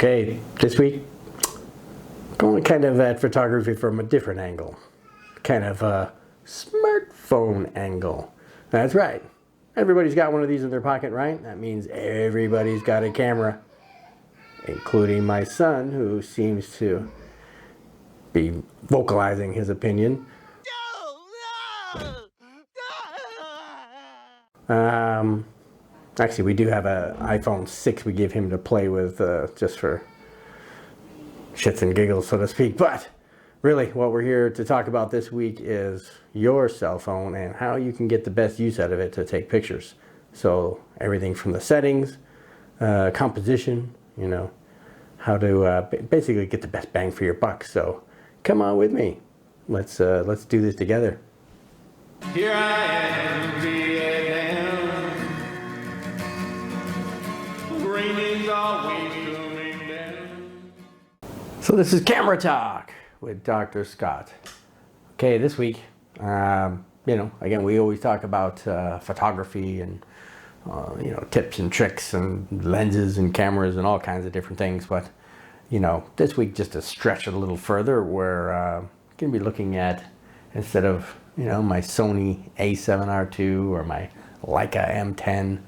Okay, this week, going kind of at photography from a different angle. Kind of a smartphone angle. That's right. Everybody's got one of these in their pocket, right? That means everybody's got a camera, including my son, who seems to be vocalizing his opinion. Actually, we do have an iPhone 6 we give him to play with just for shits and giggles, so to speak. But really, what we're here to talk about this week is your cell phone and how you can get the best use out of it to take pictures. So everything from the settings, composition, you know, how to basically get the best bang for your buck. So come on with me. Let's do this together. Here I am, Vietnam. Rain is always coming down. So this is Camera Talk with Dr. Scott. Okay, this week, you know, again, we always talk about photography and you know, tips and tricks and lenses and cameras and all kinds of different things. But you know, this week, just to stretch it a little further, we're going to be looking at, instead of, you know, my Sony A7R2 or my Leica M10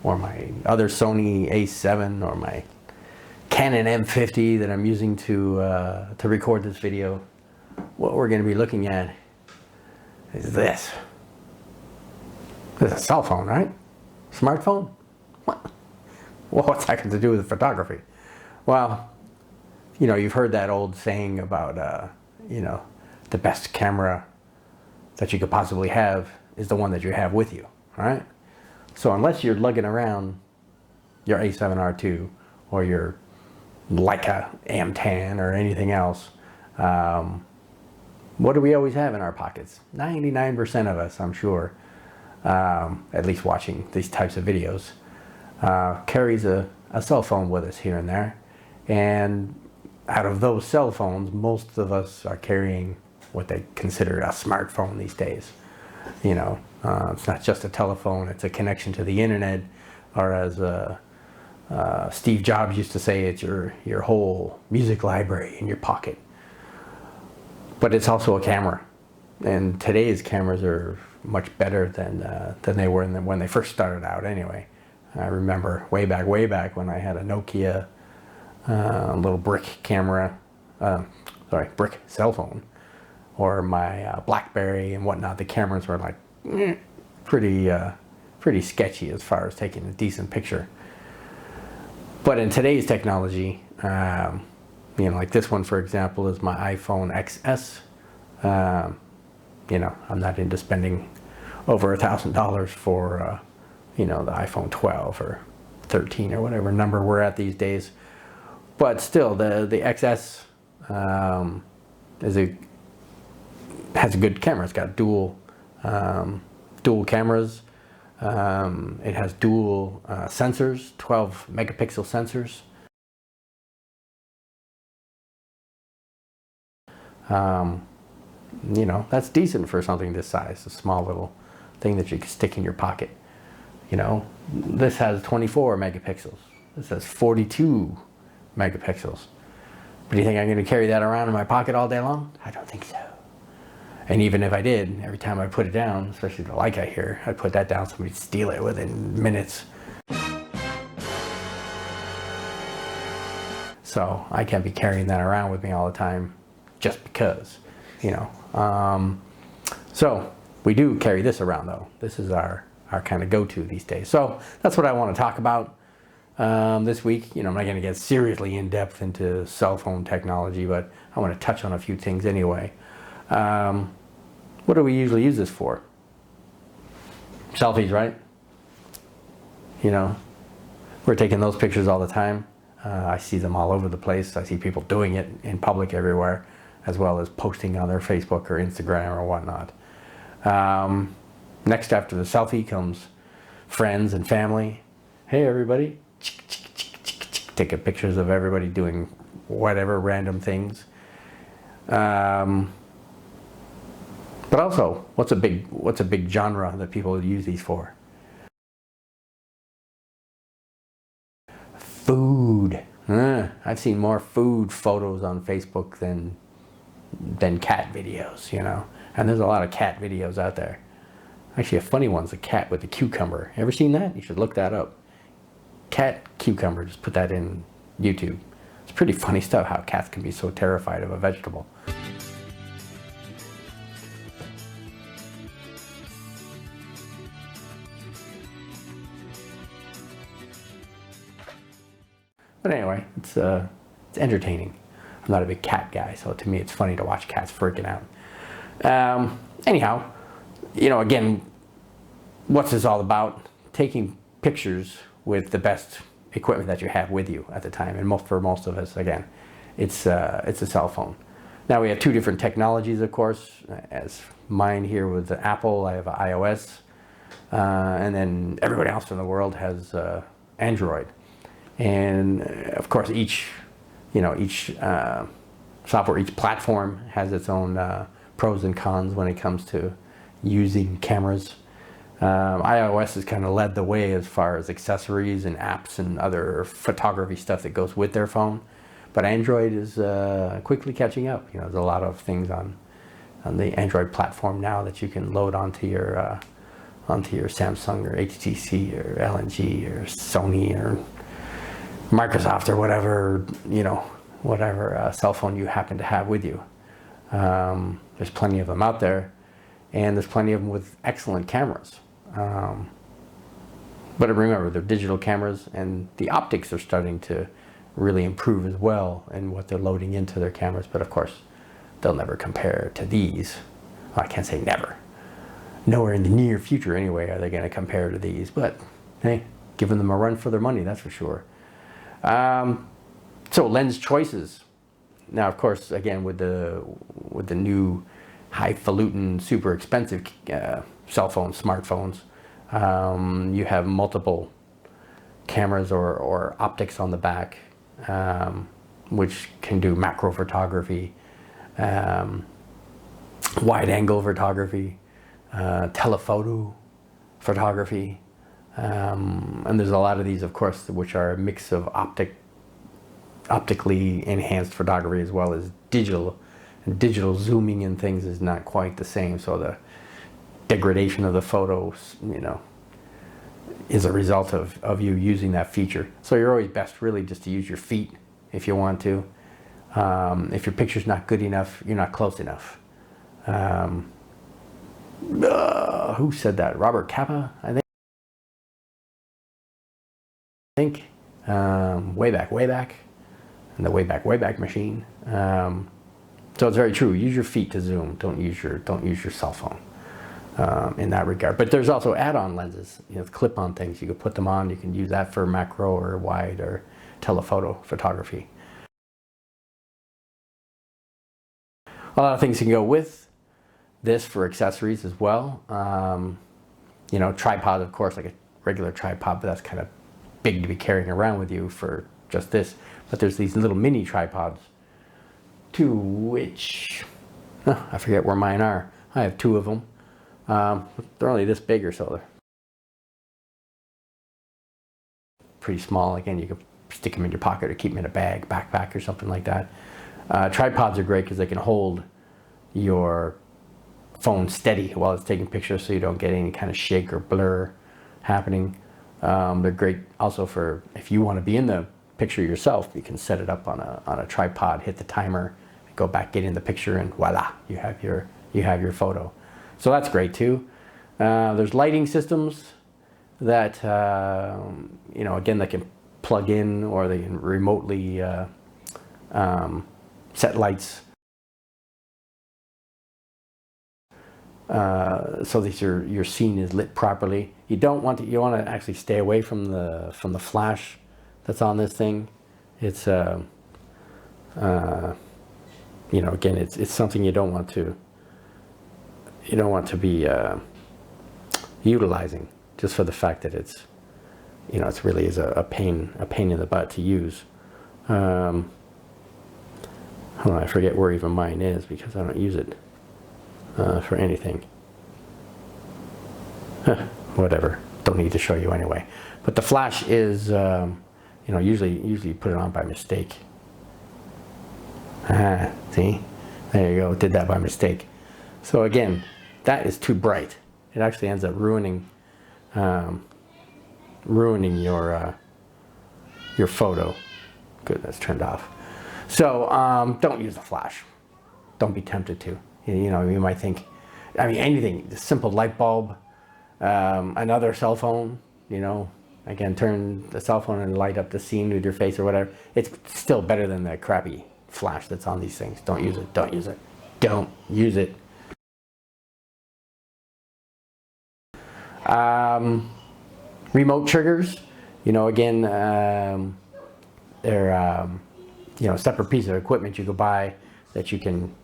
or my other Sony A7 or my Canon M50 that I'm using to record this video, what we're going to be looking at is this. This is a cell phone, right? Smartphone? What? Well, what's that got to do with photography? Well, you know, you've heard that old saying about, you know, the best camera that you could possibly have is the one that you have with you, right? So unless you're lugging around your A7R2 or your Leica M10 or anything else, what do we always have in our pockets? 99% of us, I'm sure, at least watching these types of videos, carries a cell phone with us here and there. And out of those cell phones, most of us are carrying what they consider a smartphone these days. You know, it's not just a telephone, it's a connection to the internet, or as Steve Jobs used to say, it's your whole music library in your pocket. But it's also a camera. And today's cameras are much better than they were when they first started out anyway. I remember way back when I had a Nokia little brick camera, brick cell phone, or my BlackBerry and whatnot. The cameras were like pretty sketchy as far as taking a decent picture. But in today's technology, you know, like this one, for example, is my iPhone XS. You know, I'm not into spending over $1,000 for, you know, the iPhone 12 or 13 or whatever number we're at these days. But still, the XS has a good camera. It's got dual cameras. It has dual sensors, 12 megapixel sensors. You know, that's decent for something this size, a small little thing that you can stick in your pocket. You know, this has 24 megapixels. This has 42 megapixels. But do you think I'm going to carry that around in my pocket all day long? I don't think so. And even if I did, every time I put it down, especially the Leica here, I'd put that down, somebody'd steal it within minutes. So I can't be carrying that around with me all the time just because, you know. So we do carry this around though. This is our kind of go-to these days. So that's what I want to talk about this week. You know, I'm not going to get seriously in depth into cell phone technology, but I want to touch on a few things anyway. What do we usually use this for? Selfies, right? You know, we're taking those pictures all the time. I see them all over the place. I see people doing it in public everywhere, as well as posting on their Facebook or Instagram or whatnot. Next after the selfie comes friends and family. Hey everybody, taking pictures of everybody doing whatever random things. But also, what's a big genre that people use these for? Food. I've seen more food photos on Facebook than cat videos, you know. And there's a lot of cat videos out there. Actually, a funny one's a cat with a cucumber. Ever seen that? You should look that up. Cat cucumber, just put that in YouTube. It's pretty funny stuff how cats can be so terrified of a vegetable. But anyway, it's entertaining. I'm not a big cat guy, so to me it's funny to watch cats freaking out. Anyhow, you know, again, what's this all about? Taking pictures with the best equipment that you have with you at the time, and for most of us, again, it's a cell phone. Now we have two different technologies, of course. As mine here with Apple, I have iOS, and then everybody else in the world has Android. And of course, each software, each platform has its own pros and cons when it comes to using cameras. iOS has kind of led the way as far as accessories and apps and other photography stuff that goes with their phone. But Android is quickly catching up. You know, there's a lot of things on the Android platform now that you can load onto your Samsung or HTC or LG or Sony or Microsoft or whatever, you know, whatever cell phone you happen to have with you. There's plenty of them out there, and there's plenty of them with excellent cameras. But remember, they're digital cameras, and the optics are starting to really improve as well in what they're loading into their cameras. But of course, they'll never compare to these. Well, I can't say never. Nowhere in the near future, anyway, are they going to compare to these. But hey, giving them a run for their money, that's for sure. So lens choices. Now, of course, again, with the new highfalutin, super expensive cell phones, smartphones, you have multiple cameras or optics on the back, which can do macro photography, wide angle photography, telephoto photography, and there's a lot of these, of course, which are a mix of optically enhanced photography as well as digital. And digital zooming and things is not quite the same, so the degradation of the photos, you know, is a result of you using that feature. So you're always best really just to use your feet if you want to. If your picture's not good enough, you're not close enough. Who said that? Robert Capa, I think. Way back, and the way back machine. So it's very true. Use your feet to zoom. Don't use your cell phone in that regard. But there's also add-on lenses. You know, clip-on things. You can put them on. You can use that for macro or wide or telephoto photography. A lot of things can go with this for accessories as well. You know, tripod, of course, like a regular tripod, but that's kind of big to be carrying around with you for just this. But there's these little mini tripods, to which, I forget where mine are. I have two of them. They're only this big or so. They're pretty small. Again, you can stick them in your pocket or keep them in a bag, backpack or something like that. Tripods are great because they can hold your phone steady while it's taking pictures, so you don't get any kind of shake or blur happening. They're great also for if you want to be in the picture yourself. You can set it up on a tripod, hit the timer, go back, get in the picture, and voila, you have your photo. So that's great too. There's lighting systems that you know, again, they can plug in or they can remotely set lights so that your scene is lit properly. You want to actually stay away from the flash that's on this thing. It's you know, again, it's something you don't want to be utilizing, just for the fact that it's, you know, it's really is a pain in the butt to use. Hold on, I forget where even mine is because I don't use it for anything. Whatever, don't need to show you anyway. But the flash is You know, usually you put it on by mistake. See? There you go, did that by mistake. So again, that is too bright. It actually ends up ruining your photo. Good, that's turned off. So don't use a flash. Don't be tempted to. You know, you might think, I mean, anything, a simple light bulb, another cell phone, you know, again, turn the cell phone and light up the scene with your face or whatever. It's still better than the crappy flash that's on these things. Don't use it, don't use it, don't use it. Remote triggers, you know, again, they're, you know, separate piece of equipment you could buy that you can,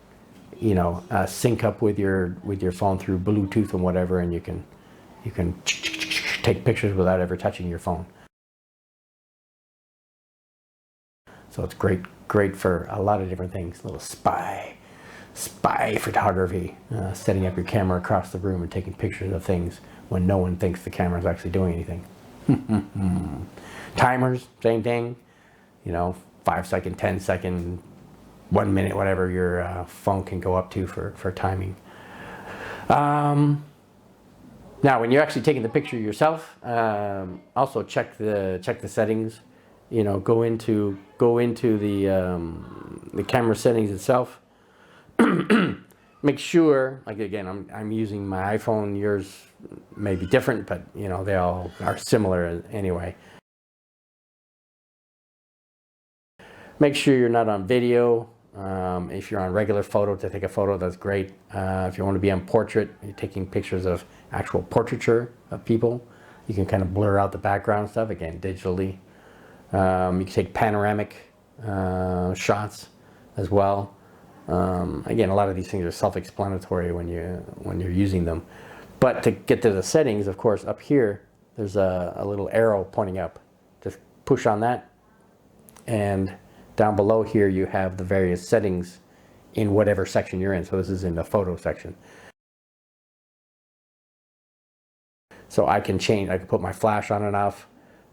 you know, sync up with your phone through Bluetooth and whatever, and you can take pictures without ever touching your phone. So it's great for a lot of different things. A little spy photography, setting up your camera across the room and taking pictures of things when no one thinks the camera is actually doing anything. Timers, same thing. You know, 5 second, 10 second, 1 minute, whatever your phone can go up to for timing. Now, when you're actually taking the picture yourself, also check the settings. You know, go into the camera settings itself. Make sure, like again, I'm using my iPhone. Yours may be different, but you know they all are similar anyway. Make sure you're not on video. If you're on regular photo to take a photo, that's great. If you want to be on portrait, you're taking pictures of actual portraiture of people, you can kind of blur out the background stuff, again, digitally. You can take panoramic shots as well. Again, a lot of these things are self-explanatory when you're using them. But to get to the settings, of course, up here, there's a little arrow pointing up. Just push on that, and down below here you have the various settings in whatever section you're in. So this is in the photo section. So I can change, I can put my flash on and off,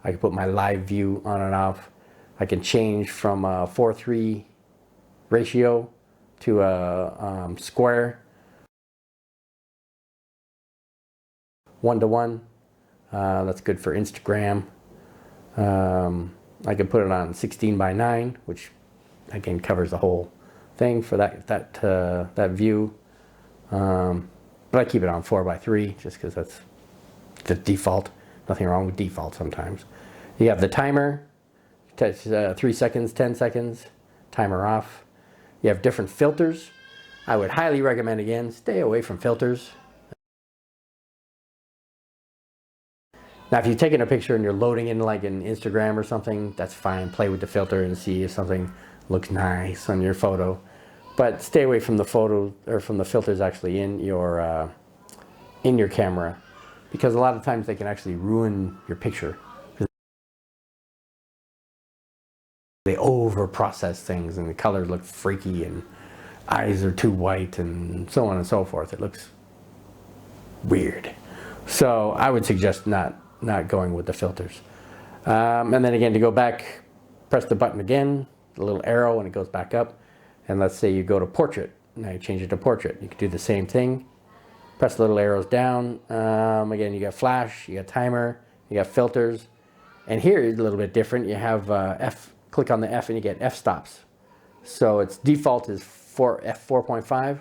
I can put my live view on and off, I can change from a 4:3 ratio to a square, 1:1. That's good for Instagram. I can put it on 16:9, which again covers the whole thing for that view. But I keep it on 4:3 just because that's the default. Nothing wrong with default sometimes. You have the timer, 3 seconds, 10 seconds, timer off. You have different filters. I would highly recommend, again, stay away from filters. Now, if you're taking a picture and you're loading in like an Instagram or something, that's fine. Play with the filter and see if something looks nice on your photo. But stay away from the photo or from the filters actually in your camera, because a lot of times they can actually ruin your picture. They over process things and the colors look freaky and eyes are too white and so on and so forth. It looks weird. So I would suggest not going with the filters. And then again, to go back, press the button again, the little arrow, and it goes back up. And let's say you go to portrait. Now you change it to portrait. You can do the same thing. Press the little arrows down. Again, you got flash, you got timer, you got filters. And here it's a little bit different. You have click on the F and you get f-stops. So its default is f4.5.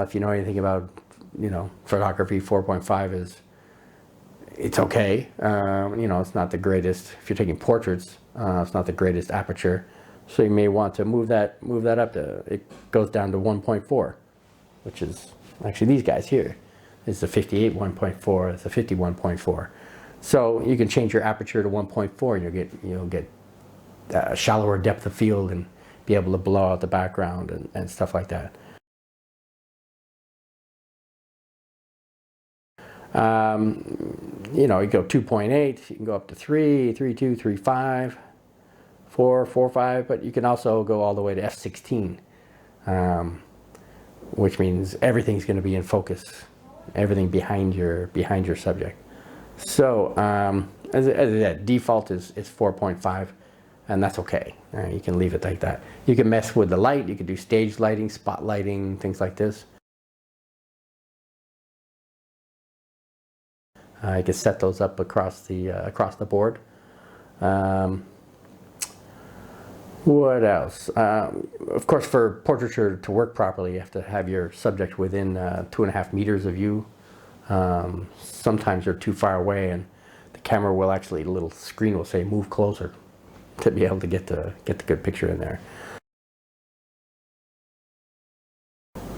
If you know anything about, photography, 4.5 is, it's okay. It's not the greatest. If you're taking portraits, it's not the greatest aperture. So you may want to move that up to, it goes down to 1.4, which is actually these guys here. It's the 58 1.4, it's a 50 1.4. So you can change your aperture to 1.4 and you'll get a shallower depth of field and be able to blow out the background and stuff like that. You go 2.8, you can go up to 3, 3.2, 3.5, 4, 4.5, but you can also go all the way to f16, which means everything's going to be in focus, everything behind your subject. So As I said, default is 4.5, and that's okay. You can leave it like that. You can mess with the light. You can do stage lighting, spot lighting, things like this. You can set those up across the board. What else? Of course, for portraiture to work properly, you have to have your subject within 2.5 meters of you. Sometimes you're too far away, and the camera will actually, the little screen will say move closer to be able to get the good picture in there.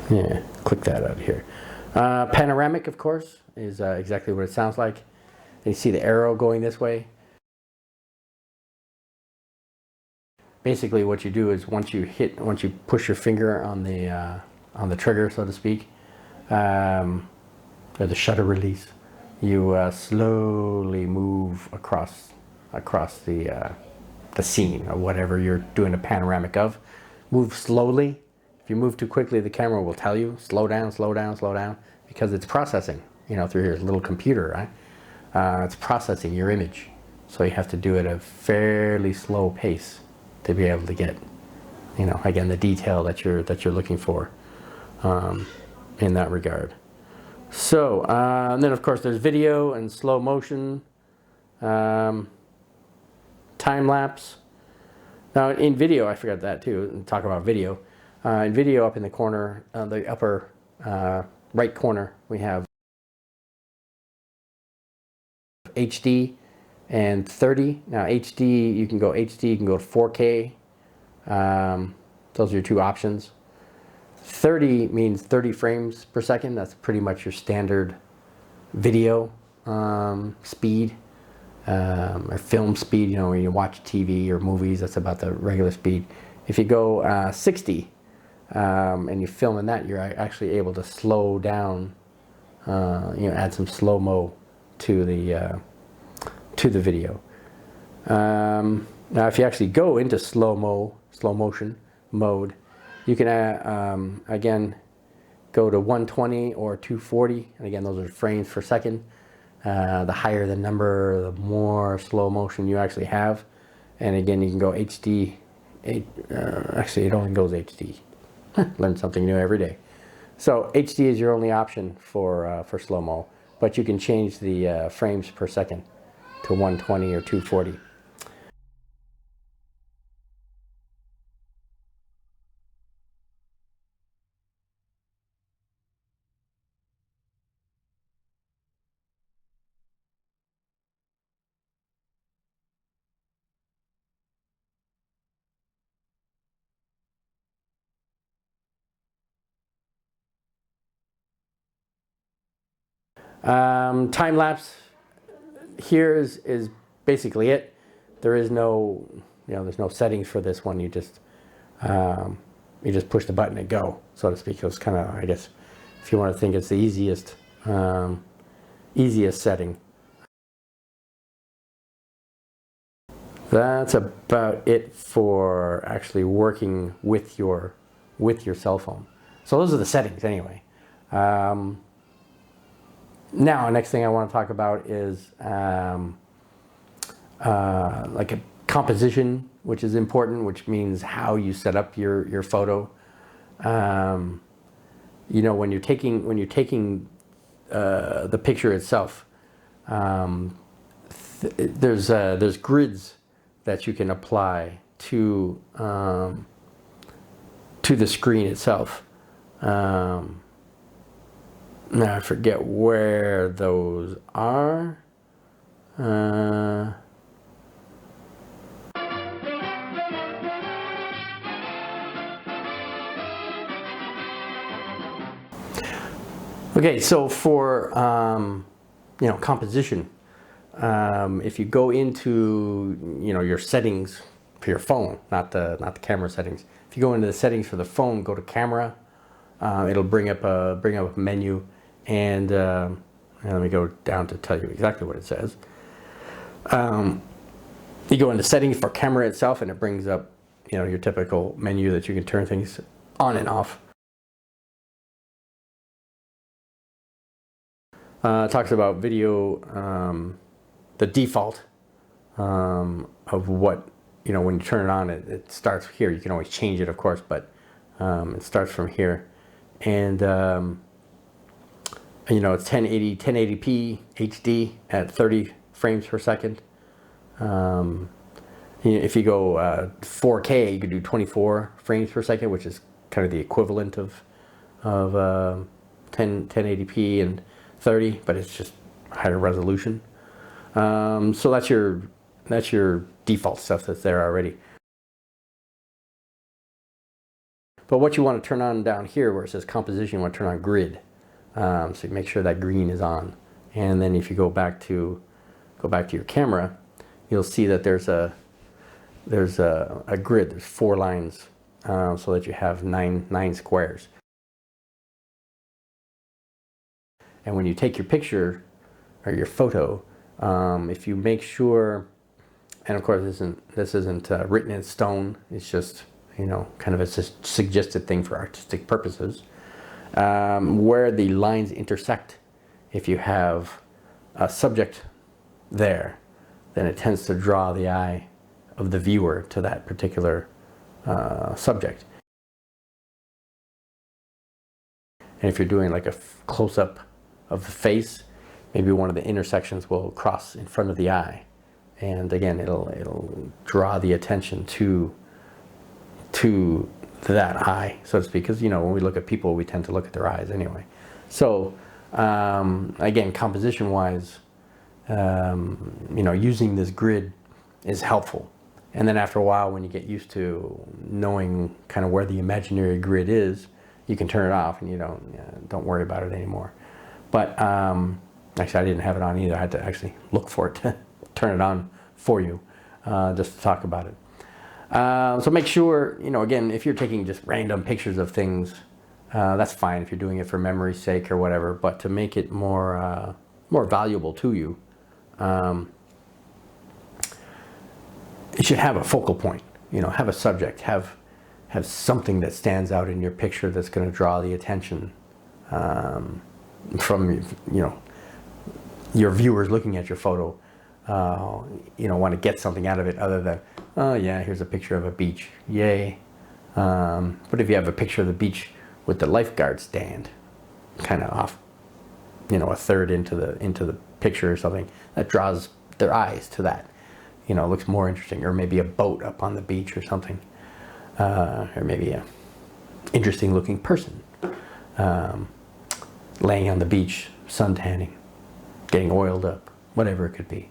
Yeah, click that out here. Panoramic, of course, is exactly what it sounds like. You see the arrow going this way. Basically, what you do is once you push your finger on the trigger, so to speak, or the shutter release, you slowly move across the scene or whatever you're doing a panoramic of. Move slowly. If you move too quickly, the camera will tell you slow down, slow down, slow down, because it's processing, through your little computer, right? It's processing your image, so you have to do it at a fairly slow pace to be able to get, again, the detail that you're looking for in that regard. So, and then of course there's video and slow motion, time lapse. Now in video, I forgot that too, and talk about video. In video, up in the corner, the upper right corner, we have HD and 30. Now HD, you can go HD, you can go to 4K. Those are your two options. 30 means 30 frames per second. That's pretty much your standard video speed, or film speed. When you watch TV or movies, that's about the regular speed. If you go 60 and you film in that, you're actually able to slow down, add some slow-mo to the video. Now if you actually go into slow motion mode, you can again go to 120 or 240, and again those are frames per second. The higher the number, the more slow motion you actually have. And again, you can go HD. Actually, it only goes HD. Learn something new every day. So HD is your only option for slow-mo, but you can change the frames per second to 120 or 240. Time lapse here is basically it. There is no, there's no settings for this one. You just push the button and go, so to speak. It's kind of, I guess, if you want to think, it's the easiest setting. That's about it for actually working with your cell phone. So those are the settings anyway. Now, next thing I want to talk about is like a composition, which is important, which means how you set up your photo. When you're taking the picture itself, there's grids that you can apply to the screen itself. Now I forget where those are. Okay, so for composition, if you go into your settings for your phone, not the camera settings. If you go into the settings for the phone, go to camera. It'll bring up a menu, and let me go down to tell you exactly what it says. You go into settings for camera itself, and it brings up your typical menu that you can turn things on and off. It talks about video the default of what, when you turn it on, it starts here. You can always change it, of course, but it starts from here. And, it's 1080p HD at 30 frames per second. If you go 4K, you can do 24 frames per second, which is kind of the equivalent of 1080p and 30, but it's just higher resolution. So that's your default stuff that's there already. But what you want to turn on down here where it says composition, you want to turn on grid. So you make sure that green is on. And then if you go back to your camera, you'll see that there's a grid. There's 4 lines, so that you have nine squares. And when you take your picture or your photo, if you make sure, and of course this isn't written in stone, it's just kind of a suggested thing for artistic purposes, where the lines intersect. If you have a subject there, then it tends to draw the eye of the viewer to that particular subject. And if you're doing like a close-up of the face, maybe one of the intersections will cross in front of the eye, and again it'll draw the attention to that eye, so to speak, because when we look at people, we tend to look at their eyes anyway. So again, composition wise, using this grid is helpful. And then after a while, when you get used to knowing kind of where the imaginary grid is, you can turn it off and you don't worry about it anymore. But actually, I didn't have it on either. I had to actually look for it to turn it on for you, just to talk about it. So make sure, again, if you're taking just random pictures of things, that's fine if you're doing it for memory's sake or whatever. But to make it more valuable to you, it should have a focal point. Have a subject, have something that stands out in your picture that's going to draw the attention from your viewers looking at your photo. Want to get something out of it other than, oh yeah, here's a picture of a beach, yay. But if you have a picture of the beach with the lifeguard stand kind of off, a third into the picture or something, that draws their eyes to that. Looks more interesting. Or maybe a boat up on the beach or something, or maybe a interesting looking person laying on the beach, sun tanning, getting oiled up, whatever it could be.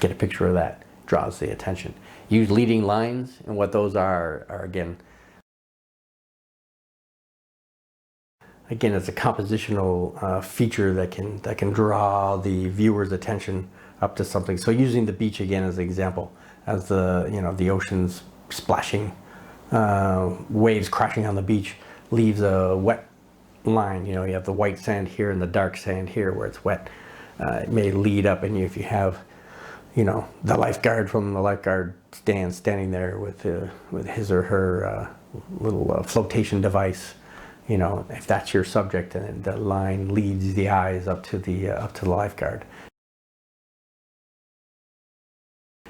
Get a picture of that, draws the attention. Use leading lines, and what those are again, it's a compositional feature that can draw the viewer's attention up to something. So using the beach again as an example, as the ocean's splashing, waves crashing on the beach leaves a wet line. You have the white sand here and the dark sand here where it's wet. It may lead up, and if you have, the lifeguard from the lifeguard stand standing there with his or her little flotation device, if that's your subject, and the line leads the eyes up to the lifeguard,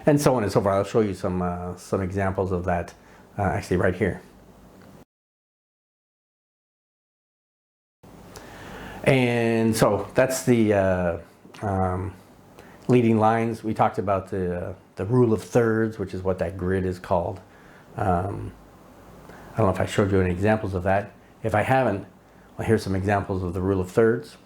and so on and so forth. I'll show you some examples of that actually right here. And so that's the leading lines. We talked about the rule of thirds, which is what that grid is called. I don't know if I showed you any examples of that. If I haven't, well, here's some examples of the rule of thirds.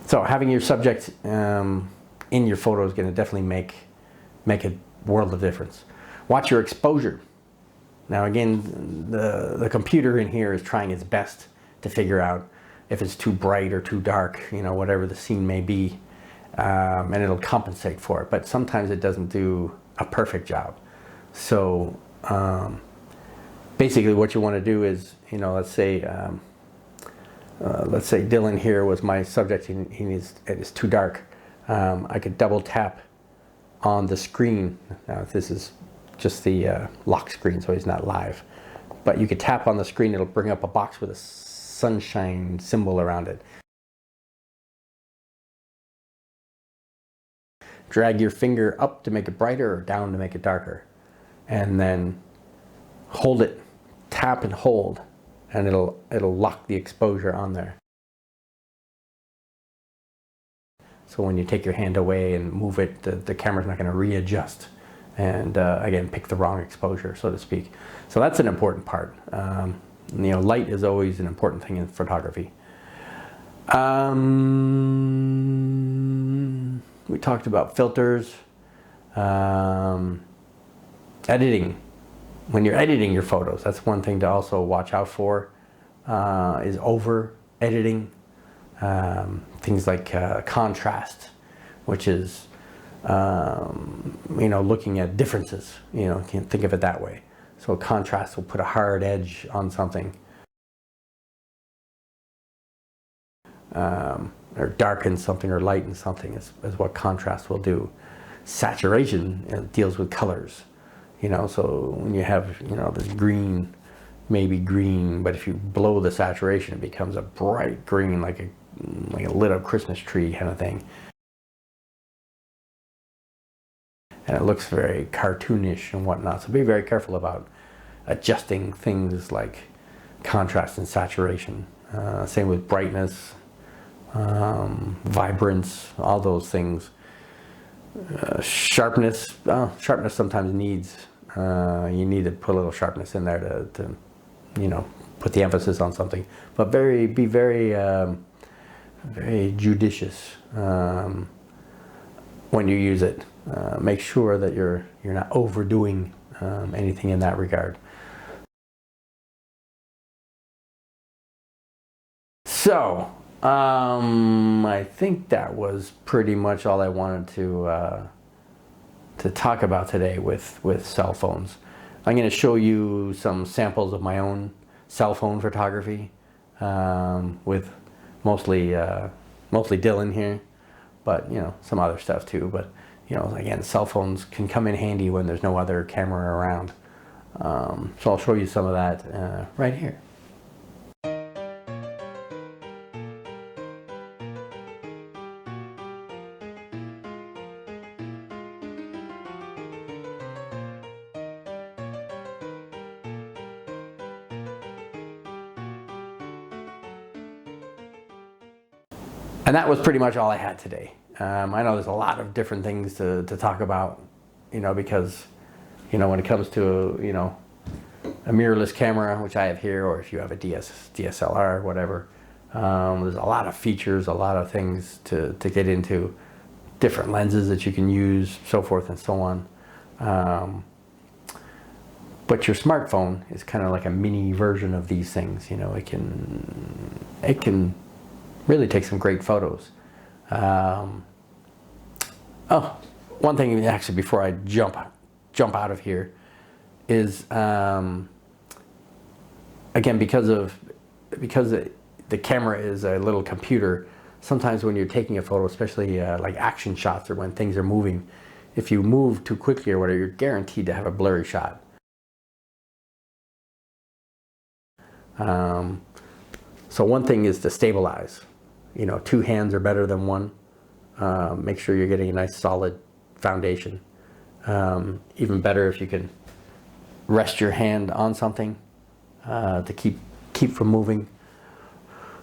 So having your subject in your photo is going to definitely make a world of difference. Watch your exposure. Now again, the computer in here is trying its best to figure out if it's too bright or too dark, whatever the scene may be, and it'll compensate for it. But sometimes it doesn't do a perfect job. So basically what you want to do is, let's say let's say Dylan here was my subject, it is too dark. I could double tap on the screen. Now this is just the lock screen, so he's not live. But you could tap on the screen, it'll bring up a box with a sunshine symbol around it. Drag your finger up to make it brighter or down to make it darker. And then hold it, tap and hold, and it'll lock the exposure on there. So when you take your hand away and move it, the camera's not going to readjust and again pick the wrong exposure, so to speak. So that's an important part. You know, light is always an important thing in photography. We talked about filters, editing. When you're editing your photos, that's one thing to also watch out for, is over editing. Things like contrast, which is, you know, looking at differences, you know, you can think of it that way. So contrast will put a hard edge on something. Or darken something or lighten something is what contrast will do. Saturation deals with colors, you know, so when you have, you know, this green, maybe green, but if you blow the saturation, it becomes a bright green, like a lit up Christmas tree kind of thing. And it looks very cartoonish and whatnot, so be very careful about adjusting things like contrast and saturation. Same with brightness, vibrance, all those things. Sharpness, sharpness sometimes needs, you need to put a little sharpness in there to you know, put the emphasis on something. But be very judicious when you use it. Make sure that you're not overdoing anything in that regard. So I think that was pretty much all I wanted to talk about today with cell phones. I'm going to show you some samples of my own cell phone photography, with mostly Dylan here, but you know, some other stuff too. But you know, again, cell phones can come in handy when there's no other camera around. So I'll show you some of that right here. And that was pretty much all I had today. I know there's a lot of different things to talk about, you know, because, you know, when it comes to, you know, a mirrorless camera, which I have here, or if you have a DSLR, whatever, there's a lot of features, a lot of things to get into, different lenses that you can use, so forth and so on. But your smartphone is kind of like a mini version of these things. You know, it can really take some great photos. Oh, one thing actually before I jump out of here is, again, because the camera is a little computer, sometimes when you're taking a photo, especially like action shots or when things are moving, if you move too quickly or whatever, you're guaranteed to have a blurry shot. So one thing is to stabilize. You know, two hands are better than one. Make sure you're getting a nice solid foundation. Even better if you can rest your hand on something to keep from moving.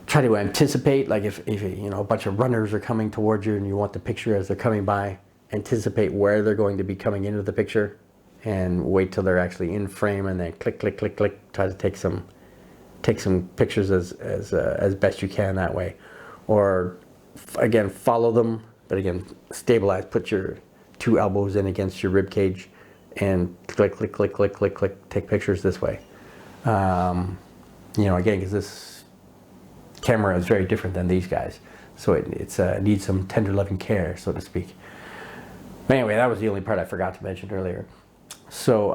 Try to anticipate, like if you know, a bunch of runners are coming towards you and you want the picture as they're coming by, anticipate where they're going to be coming into the picture and wait till they're actually in frame and then click, click, click, click. Try to take some pictures as best you can that way. Or again, follow them, but again, stabilize. Put your two elbows in against your rib cage and click, click, click, click, click, click. Take pictures this way. You know, again, because this camera is very different than these guys, so it needs some tender loving care, so to speak. But anyway, that was the only part I forgot to mention earlier. So,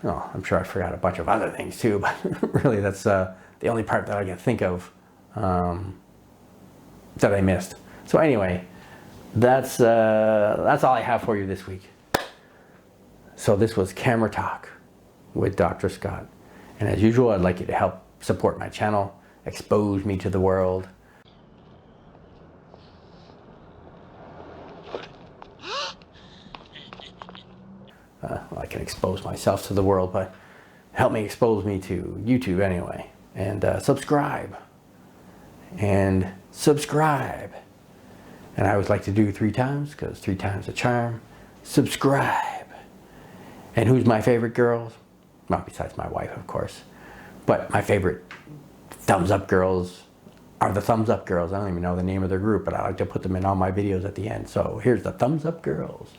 well, I'm sure I forgot a bunch of other things too, but really that's the only part that I can think of that I missed. So anyway, that's all I have for you this week. So this was Camera Talk with Dr. Scott. And as usual, I'd like you to help support my channel, expose me to the world. I can expose myself to the world, but help me expose me to YouTube anyway. And subscribe. And subscribe. And I always like to do 3 times, because 3 times a charm. Subscribe. And who's my favorite girls? Well, besides my wife, of course. But my favorite thumbs up girls are the thumbs up girls. I don't even know the name of their group, but I like to put them in all my videos at the end. So here's the thumbs up girls.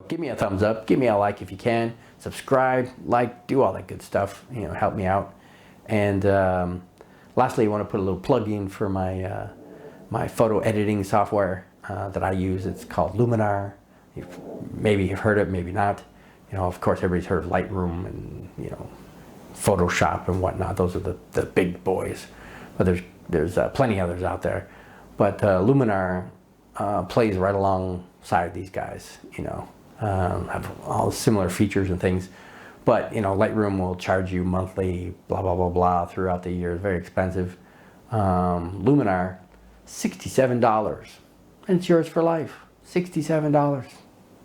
Give me a thumbs up, give me a like if you can, subscribe, like, do all that good stuff, you know, help me out. And lastly, I want to put a little plug in for my my photo editing software that I use. It's called Luminar. Maybe you've heard it, maybe not. You know, of course, everybody's heard of Lightroom and, you know, Photoshop and whatnot. Those are the big boys. But there's plenty others out there. But Luminar plays right alongside these guys, you know. Have all similar features and things, but you know, Lightroom will charge you monthly, blah blah blah blah, throughout the year. It's very expensive. Luminar, $67, and it's yours for life. $67.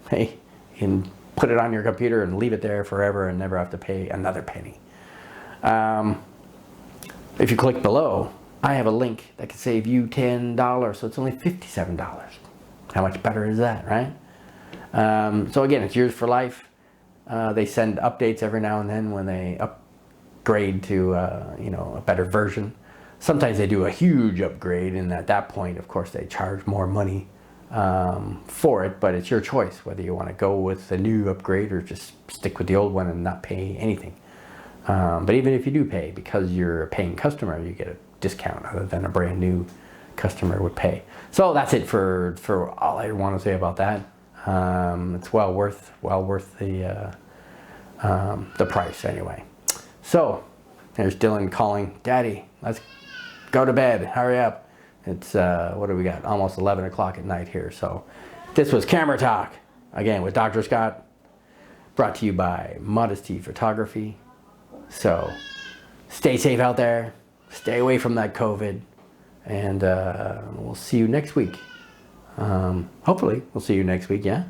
Hey, you can put it on your computer and leave it there forever and never have to pay another penny. If you click below, I have a link that can save you $10, so it's only $57. How much better is that, right? So again, it's yours for life. They send updates every now and then when they upgrade to you know, a better version. Sometimes they do a huge upgrade, and at that point, of course, they charge more money for it. But it's your choice whether you want to go with the new upgrade or just stick with the old one and not pay anything. But even if you do pay, because you're a paying customer, you get a discount other than a brand new customer would pay. So that's it for all I want to say about that. It's well worth the price anyway. So there's Dylan calling, Daddy, let's go to bed, hurry up. It's what do we got, almost 11 o'clock at night here. So this was Camera Talk, again with Dr. Scott, brought to you by Modesty Photography. So stay safe out there, stay away from that COVID, and we'll see you next week. Hopefully we'll see you next week, yeah?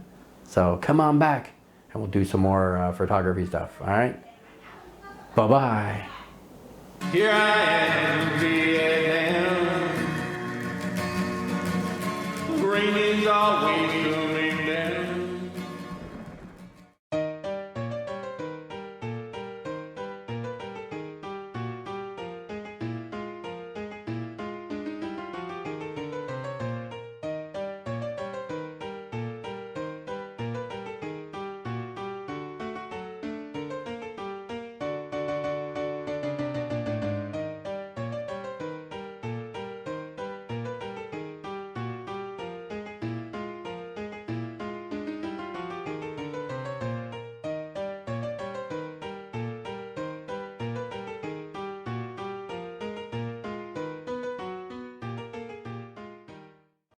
So come on back and we'll do some more photography stuff, all right? Bye-bye. Here I am, Vietnam. Rain is always coming.